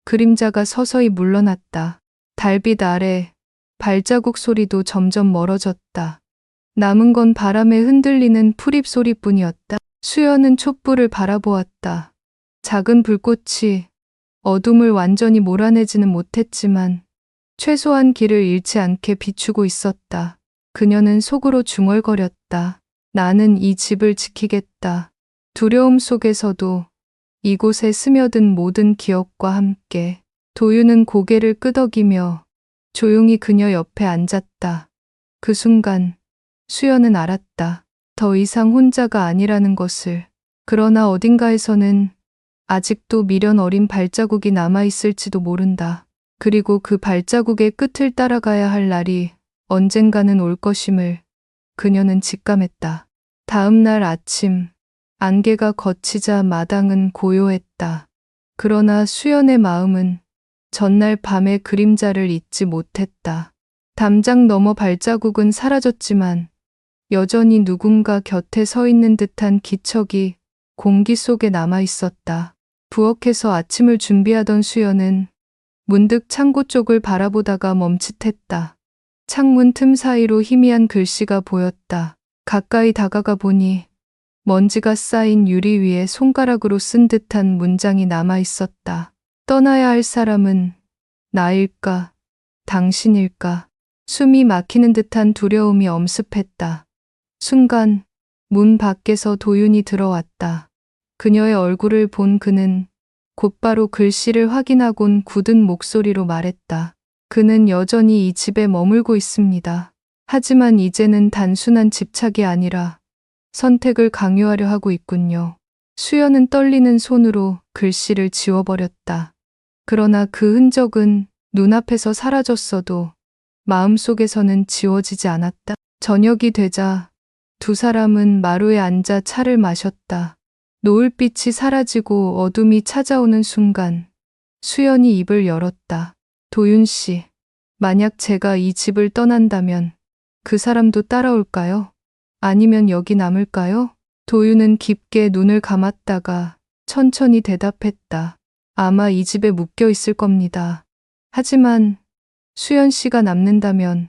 그림자가 서서히 물러났다. 달빛 아래 발자국 소리도 점점 멀어졌다. 남은 건 바람에 흔들리는 풀잎 소리뿐이었다. 수연은 촛불을 바라보았다. 작은 불꽃이 어둠을 완전히 몰아내지는 못했지만 최소한 길을 잃지 않게 비추고 있었다. 그녀는 속으로 중얼거렸다. 나는 이 집을 지키겠다. 두려움 속에서도 이곳에 스며든 모든 기억과 함께. 도윤은 고개를 끄덕이며 조용히 그녀 옆에 앉았다. 그 순간 수연은 알았다. 더 이상 혼자가 아니라는 것을. 그러나 어딘가에서는 아직도 미련 어린 발자국이 남아있을지도 모른다. 그리고 그 발자국의 끝을 따라가야 할 날이 언젠가는 올 것임을 그녀는 직감했다. 다음 날 아침, 안개가 걷히자 마당은 고요했다. 그러나 수연의 마음은 전날 밤의 그림자를 잊지 못했다. 담장 너머 발자국은 사라졌지만 여전히 누군가 곁에 서 있는 듯한 기척이 공기 속에 남아 있었다. 부엌에서 아침을 준비하던 수연은 문득 창고 쪽을 바라보다가 멈칫했다. 창문 틈 사이로 희미한 글씨가 보였다. 가까이 다가가 보니 먼지가 쌓인 유리 위에 손가락으로 쓴 듯한 문장이 남아 있었다. 떠나야 할 사람은 나일까, 당신일까? 숨이 막히는 듯한 두려움이 엄습했다. 순간 문 밖에서 도윤이 들어왔다. 그녀의 얼굴을 본 그는 곧바로 글씨를 확인하곤 굳은 목소리로 말했다. 그는 여전히 이 집에 머물고 있습니다. 하지만 이제는 단순한 집착이 아니라 선택을 강요하려 하고 있군요. 수연은 떨리는 손으로 글씨를 지워버렸다. 그러나 그 흔적은 눈앞에서 사라졌어도 마음속에서는 지워지지 않았다. 저녁이 되자 두 사람은 마루에 앉아 차를 마셨다. 노을빛이 사라지고 어둠이 찾아오는 순간 수연이 입을 열었다. 도윤 씨, 만약 제가 이 집을 떠난다면 그 사람도 따라올까요? 아니면 여기 남을까요? 도윤은 깊게 눈을 감았다가 천천히 대답했다. 아마 이 집에 묶여 있을 겁니다. 하지만 수연 씨가 남는다면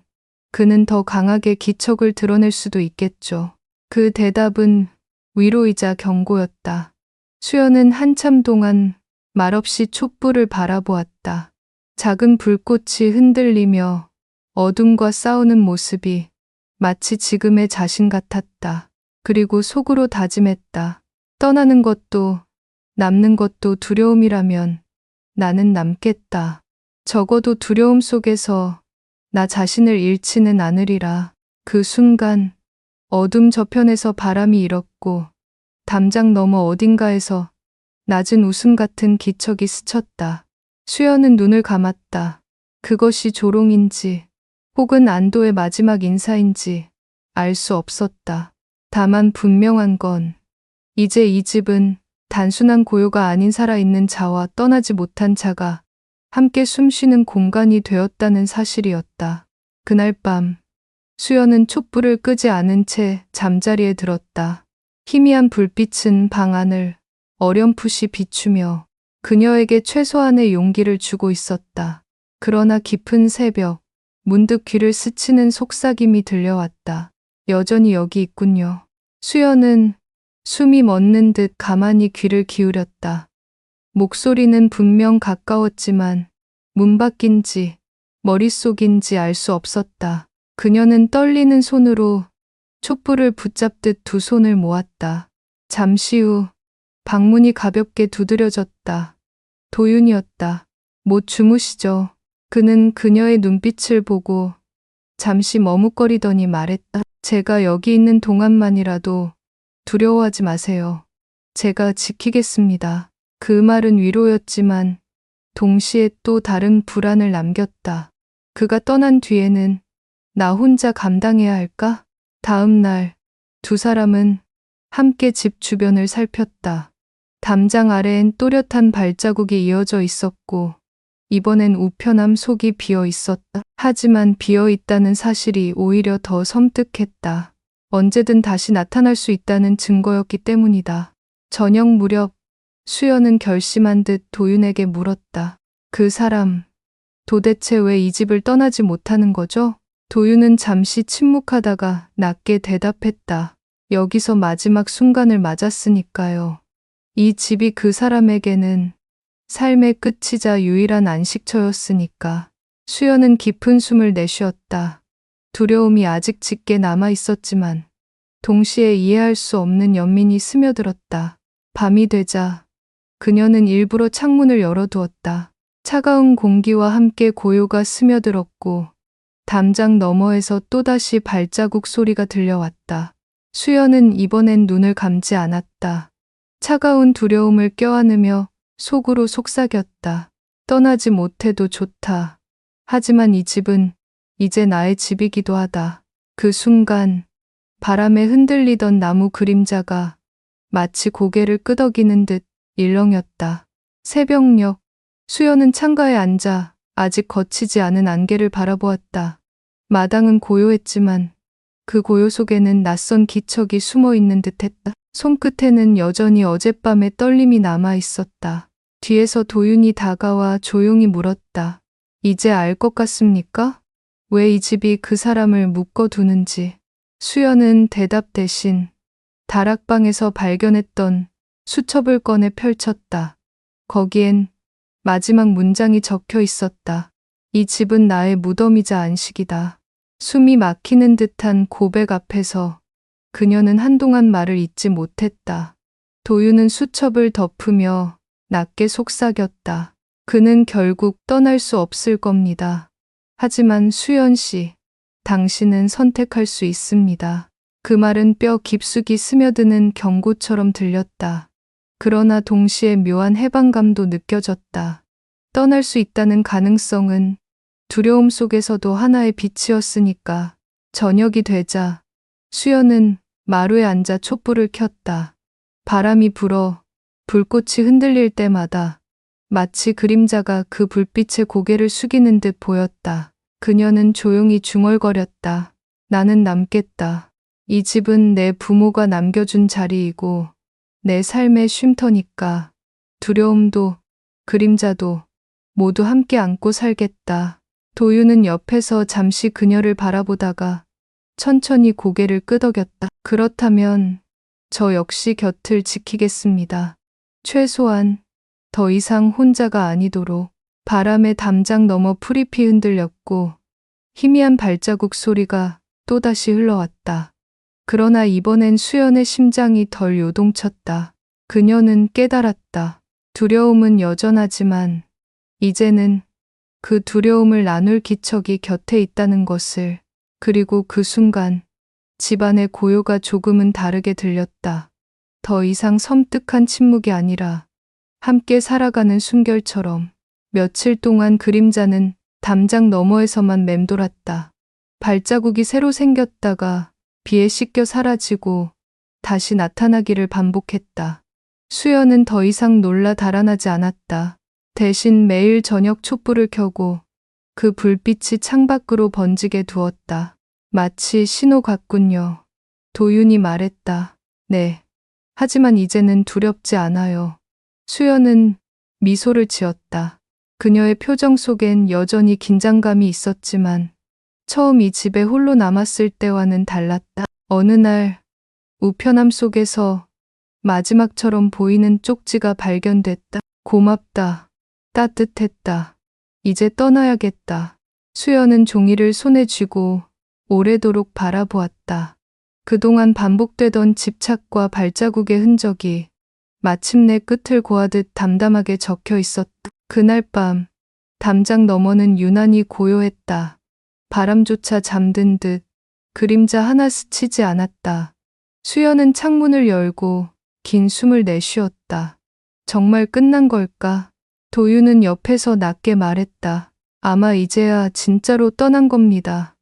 그는 더 강하게 기척을 드러낼 수도 있겠죠. 그 대답은 위로이자 경고였다. 수연은 한참 동안 말없이 촛불을 바라보았다. 작은 불꽃이 흔들리며 어둠과 싸우는 모습이 마치 지금의 자신 같았다. 그리고 속으로 다짐했다. 떠나는 것도 남는 것도 두려움이라면 나는 남겠다. 적어도 두려움 속에서 나 자신을 잃지는 않으리라. 그 순간 어둠 저편에서 바람이 일었고 담장 너머 어딘가에서 낮은 웃음 같은 기척이 스쳤다. 수연은 눈을 감았다. 그것이 조롱인지 혹은 안도의 마지막 인사인지 알 수 없었다. 다만 분명한 건 이제 이 집은 단순한 고요가 아닌 살아있는 자와 떠나지 못한 자가 함께 숨쉬는 공간이 되었다는 사실이었다. 그날 밤 수연은 촛불을 끄지 않은 채 잠자리에 들었다. 희미한 불빛은 방 안을 어렴풋이 비추며 그녀에게 최소한의 용기를 주고 있었다. 그러나 깊은 새벽, 문득 귀를 스치는 속삭임이 들려왔다. 여전히 여기 있군요. 수연은 숨이 멎는 듯 가만히 귀를 기울였다. 목소리는 분명 가까웠지만 문 밖인지 머릿속인지 알 수 없었다. 그녀는 떨리는 손으로 촛불을 붙잡듯 두 손을 모았다. 잠시 후 방문이 가볍게 두드려졌다. 도윤이었다. 못 주무시죠? 그는 그녀의 눈빛을 보고 잠시 머뭇거리더니 말했다. 제가 여기 있는 동안만이라도 두려워하지 마세요. 제가 지키겠습니다. 그 말은 위로였지만 동시에 또 다른 불안을 남겼다. 그가 떠난 뒤에는 나 혼자 감당해야 할까? 다음 날 두 사람은 함께 집 주변을 살폈다. 담장 아래엔 또렷한 발자국이 이어져 있었고 이번엔 우편함 속이 비어 있었다. 하지만 비어 있다는 사실이 오히려 더 섬뜩했다. 언제든 다시 나타날 수 있다는 증거였기 때문이다. 저녁 무렵 수연은 결심한 듯 도윤에게 물었다. 그 사람, 도대체 왜 이 집을 떠나지 못하는 거죠? 도윤은 잠시 침묵하다가 낮게 대답했다. 여기서 마지막 순간을 맞았으니까요. 이 집이 그 사람에게는 삶의 끝이자 유일한 안식처였으니까. 수연은 깊은 숨을 내쉬었다. 두려움이 아직 짙게 남아 있었지만 동시에 이해할 수 없는 연민이 스며들었다. 밤이 되자 그녀는 일부러 창문을 열어두었다. 차가운 공기와 함께 고요가 스며들었고 담장 너머에서 또다시 발자국 소리가 들려왔다. 수연은 이번엔 눈을 감지 않았다. 차가운 두려움을 껴안으며 속으로 속삭였다. 떠나지 못해도 좋다. 하지만 이 집은 이제 나의 집이기도 하다. 그 순간 바람에 흔들리던 나무 그림자가 마치 고개를 끄덕이는 듯 일렁였다. 새벽녘 수연은 창가에 앉아 아직 거치지 않은 안개를 바라보았다. 마당은 고요했지만 그 고요 속에는 낯선 기척이 숨어 있는 듯했다. 손끝에는 여전히 어젯밤의 떨림이 남아 있었다. 뒤에서 도윤이 다가와 조용히 물었다. 이제 알 것 같습니까? 왜 이 집이 그 사람을 묶어두는지. 수연은 대답 대신 다락방에서 발견했던 수첩을 꺼내 펼쳤다. 거기엔 마지막 문장이 적혀 있었다. 이 집은 나의 무덤이자 안식이다. 숨이 막히는 듯한 고백 앞에서 그녀는 한동안 말을 잇지 못했다. 도윤은 수첩을 덮으며 낮게 속삭였다. 그는 결국 떠날 수 없을 겁니다. 하지만 수연 씨, 당신은 선택할 수 있습니다. 그 말은 뼈 깊숙이 스며드는 경고처럼 들렸다. 그러나 동시에 묘한 해방감도 느껴졌다. 떠날 수 있다는 가능성은 두려움 속에서도 하나의 빛이었으니까. 저녁이 되자 수연은 마루에 앉아 촛불을 켰다. 바람이 불어 불꽃이 흔들릴 때마다 마치 그림자가 그 불빛에 고개를 숙이는 듯 보였다. 그녀는 조용히 중얼거렸다. 나는 남겠다. 이 집은 내 부모가 남겨준 자리이고 내 삶의 쉼터니까. 두려움도 그림자도 모두 함께 안고 살겠다. 도윤은 옆에서 잠시 그녀를 바라보다가 천천히 고개를 끄덕였다. 그렇다면 저 역시 곁을 지키겠습니다. 최소한 더 이상 혼자가 아니도록. 바람에 담장 너머 풀잎이 흔들렸고 희미한 발자국 소리가 또다시 흘러왔다. 그러나 이번엔 수연의 심장이 덜 요동쳤다. 그녀는 깨달았다. 두려움은 여전하지만 이제는 그 두려움을 나눌 기척이 곁에 있다는 것을. 그리고 그 순간 집안의 고요가 조금은 다르게 들렸다. 더 이상 섬뜩한 침묵이 아니라 함께 살아가는 순결처럼. 며칠 동안 그림자는 담장 너머에서만 맴돌았다. 발자국이 새로 생겼다가 비에 씻겨 사라지고 다시 나타나기를 반복했다. 수연은 더 이상 놀라 달아나지 않았다. 대신 매일 저녁 촛불을 켜고 그 불빛이 창밖으로 번지게 두었다. 마치 신호 같군요. 도윤이 말했다. 네. 하지만 이제는 두렵지 않아요. 수연은 미소를 지었다. 그녀의 표정 속엔 여전히 긴장감이 있었지만 처음 이 집에 홀로 남았을 때와는 달랐다. 어느 날 우편함 속에서 마지막처럼 보이는 쪽지가 발견됐다. 고맙다. 따뜻했다. 이제 떠나야겠다. 수연은 종이를 손에 쥐고 오래도록 바라보았다. 그동안 반복되던 집착과 발자국의 흔적이 마침내 끝을 고하듯 담담하게 적혀 있었다. 그날 밤 담장 너머는 유난히 고요했다. 바람조차 잠든 듯 그림자 하나 스치지 않았다. 수연은 창문을 열고 긴 숨을 내쉬었다. 정말 끝난 걸까? 도윤은 옆에서 낮게 말했다. 아마 이제야 진짜로 떠난 겁니다.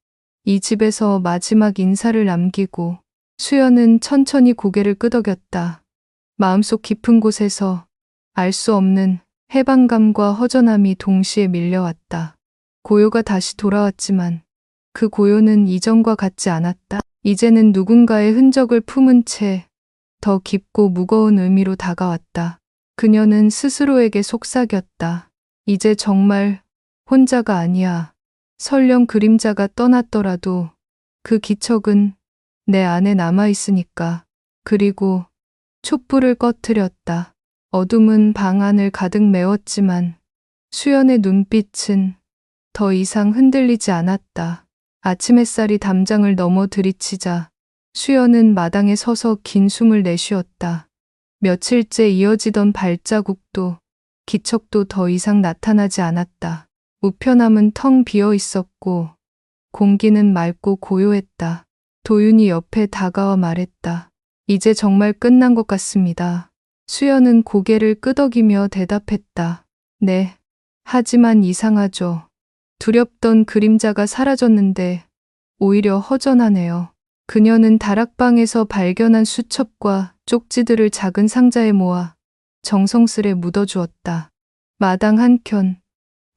이 집에서 마지막 인사를 남기고. 수연은 천천히 고개를 끄덕였다. 마음속 깊은 곳에서 알 수 없는 해방감과 허전함이 동시에 밀려왔다. 고요가 다시 돌아왔지만 그 고요는 이전과 같지 않았다. 이제는 누군가의 흔적을 품은 채 더 깊고 무거운 의미로 다가왔다. 그녀는 스스로에게 속삭였다. 이제 정말 혼자가 아니야. 설령 그림자가 떠났더라도 그 기척은 내 안에 남아있으니까. 그리고 촛불을 꺼뜨렸다. 어둠은 방 안을 가득 메웠지만 수연의 눈빛은 더 이상 흔들리지 않았다. 아침 햇살이 담장을 넘어 들이치자 수연은 마당에 서서 긴 숨을 내쉬었다. 며칠째 이어지던 발자국도 기척도 더 이상 나타나지 않았다. 우편함은 텅 비어 있었고 공기는 맑고 고요했다. 도윤이 옆에 다가와 말했다. 이제 정말 끝난 것 같습니다. 수연은 고개를 끄덕이며 대답했다. 네. 하지만 이상하죠. 두렵던 그림자가 사라졌는데 오히려 허전하네요. 그녀는 다락방에서 발견한 수첩과 쪽지들을 작은 상자에 모아 정성스레 묻어주었다. 마당 한켠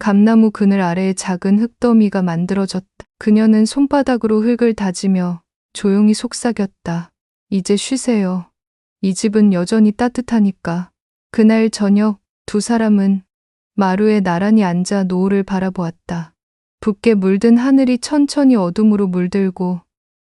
감나무 그늘 아래에 작은 흙더미가 만들어졌다. 그녀는 손바닥으로 흙을 다지며 조용히 속삭였다. 이제 쉬세요. 이 집은 여전히 따뜻하니까. 그날 저녁 두 사람은 마루에 나란히 앉아 노을을 바라보았다. 붉게 물든 하늘이 천천히 어둠으로 물들고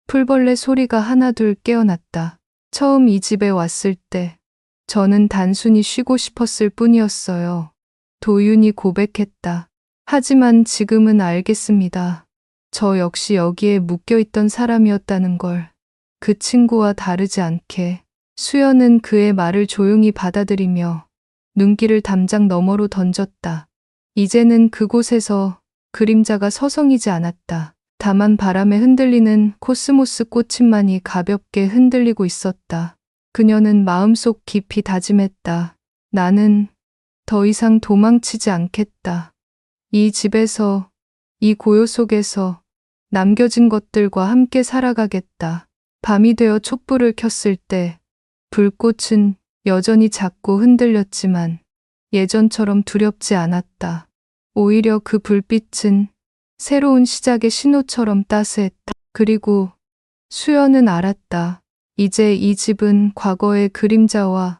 풀벌레 소리가 하나둘 깨어났다. 처음 이 집에 왔을 때 저는 단순히 쉬고 싶었을 뿐이었어요. 도윤이 고백했다. 하지만 지금은 알겠습니다. 저 역시 여기에 묶여있던 사람이었다는 걸. 그 친구와 다르지 않게. 수연은 그의 말을 조용히 받아들이며 눈길을 담장 너머로 던졌다. 이제는 그곳에서 그림자가 서성이지 않았다. 다만 바람에 흔들리는 코스모스 꽃잎만이 가볍게 흔들리고 있었다. 그녀는 마음속 깊이 다짐했다. 나는 더 이상 도망치지 않겠다. 이 집에서, 이 고요 속에서 남겨진 것들과 함께 살아가겠다. 밤이 되어 촛불을 켰을 때 불꽃은 여전히 작고 흔들렸지만 예전처럼 두렵지 않았다. 오히려 그 불빛은 새로운 시작의 신호처럼 따스했다. 그리고 수연은 알았다. 이제 이 집은 과거의 그림자와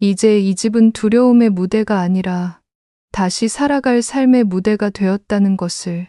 이제 이 집은 두려움의 무대가 아니라 다시 살아갈 삶의 무대가 되었다는 것을